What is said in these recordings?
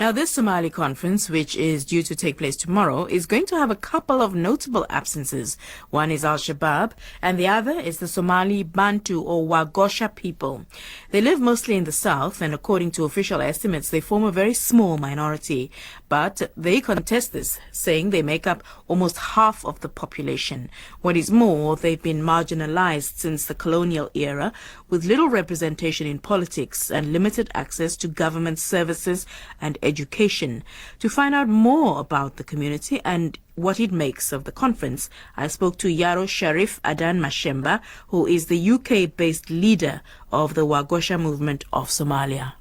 Now, this Somali conference, which is due to take place tomorrow, is going to have a couple of notable absences. One is Al-Shabaab, and the other is the Somali Bantu or Wagosha people. They live mostly in the south, and according to official estimates, they form a very small minority. But they contest this, saying they make up almost half of the population. What is more, they've been marginalized since the colonial era, with little representation in politics and limited access to government services and education. To find out more about the community and what it makes of the conference, I spoke to Yarow Sharif Adan Mashemba, who is the UK-based leader of the Wagosha movement of Somalia.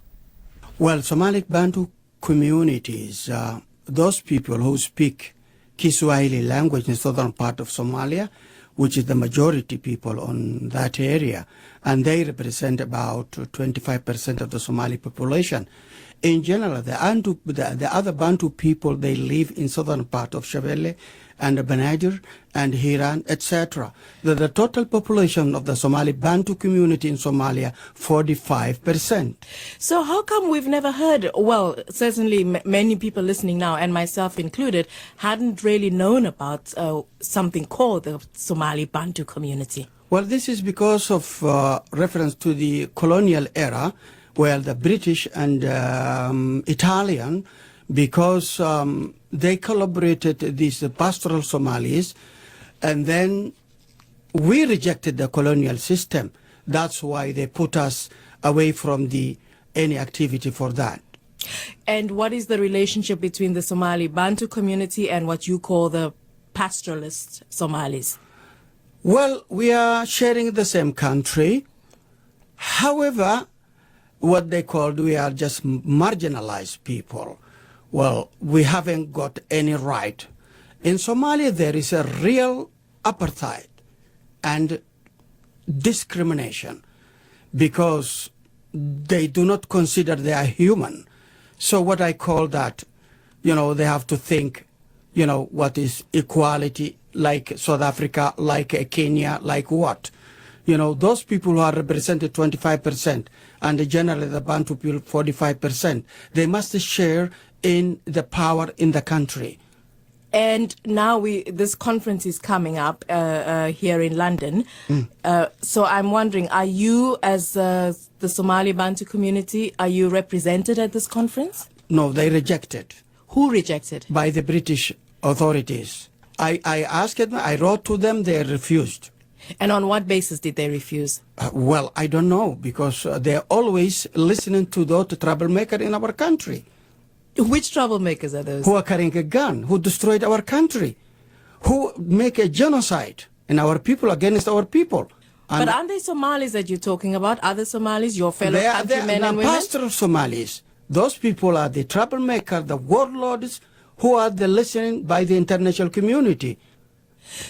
Well, Somali Bantu communities, those people who speak Kiswahili language in the southern part of Somalia, which is the majority people on that area, and they represent about 25% of the Somali population. In general, the other Bantu people, they live in southern part of Shabelle and Banaadir and Hiran, etc. The total population of the Somali Bantu community in Somalia, 45%. So how come we've never heard, well, certainly many people listening now, and myself included, hadn't really known about something called the Somali Bantu community? Well, this is because of reference to the colonial era, where the British and Italian, because they collaborated these pastoral Somalis, and then we rejected the colonial system. That's why they put us away from any activity for that. And what is the relationship between the Somali Bantu community and what you call the pastoralist Somalis? Well, we are sharing the same country. However, what they called, we are just marginalized people. Well, we haven't got any right. In Somalia, there is a real apartheid and discrimination because they do not consider they are human. So what I call that, they have to think, what is equality, like South Africa, like Kenya, like what? Those people who are represented 25%, and generally the Bantu people 45%, they must share in the power in the country. And now this conference is coming up here in London. So I'm wondering, are you, as the Somali Bantu community, are you represented at this conference? No, they rejected. Who rejected? By the British authorities. I asked them, I wrote to them, they refused. And on what basis did they refuse? Well, I don't know, because they're always listening to those troublemakers in our country. Which troublemakers are those? Who are carrying a gun, who destroyed our country, who make a genocide in our people against our people. And but aren't they Somalis that you're talking about? Other Somalis, your fellow countrymen and women? Pastoral Somalis. Those people are the troublemakers, the warlords, who are the listening by the international community.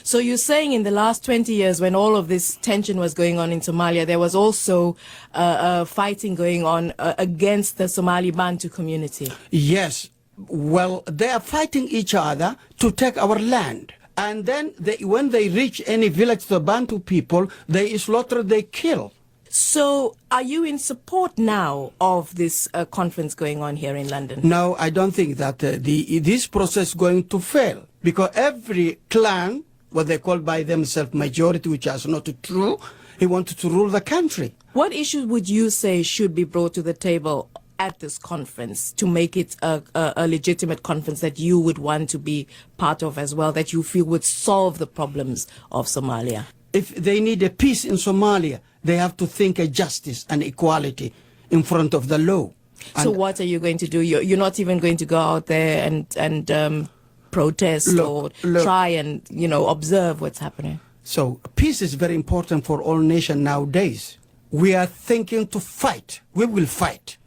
So you're saying in the last 20 years, when all of this tension was going on in Somalia, there was also fighting going on against the Somali Bantu community? Yes. Well, they are fighting each other to take our land. And then when they reach any village, the Bantu people, they slaughter, they kill. So are you in support now of this conference going on here in London? No, I don't think that this process is going to fail, because every clan, what they call by themselves majority, which is not true, he wanted to rule the country. What issues would you say should be brought to the table at this conference to make it a legitimate conference that you would want to be part of as well, that you feel would solve the problems of Somalia? If they need a peace in Somalia, they have to think of justice and equality in front of the law. So what are you going to do? You're not even going to go out there and protest or try and, observe what's happening? So peace is very important for all nations nowadays. We are thinking to fight. We will fight.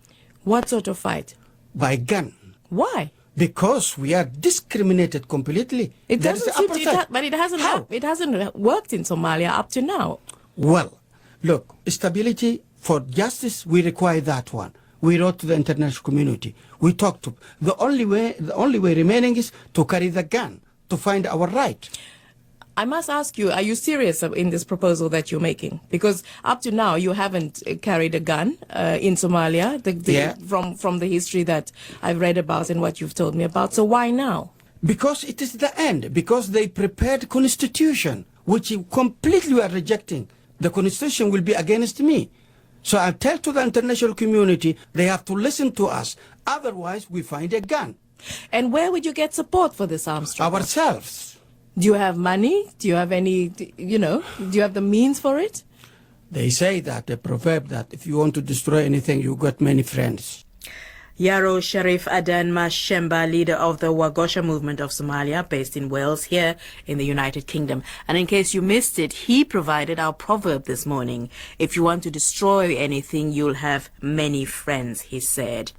What sort of fight? By gun. Why? Because we are discriminated completely. It doesn't seem but it hasn't worked in Somalia up to now. Well, look, stability for justice, we require that one. We wrote to the international community. We talked to the only way remaining is to carry the gun to find our right. I must ask you, are you serious in this proposal that you're making? Because up to now, you haven't carried a gun in Somalia, from the history that I've read about and what you've told me about. So why now? Because it is the end. Because they prepared constitution, which you completely are rejecting. The constitution will be against me. So I tell to the international community, they have to listen to us. Otherwise, we find a gun. And where would you get support for this arms struggle? Ourselves. Do you have money? Do you have any, do you have the means for it? They say that, a proverb that if you want to destroy anything, you got many friends. Yarow Sharif Adan Mashemba, leader of the Wagosha movement of Somalia, based in Wales, here in the United Kingdom. And in case you missed it, he provided our proverb this morning. If you want to destroy anything, you'll have many friends, he said.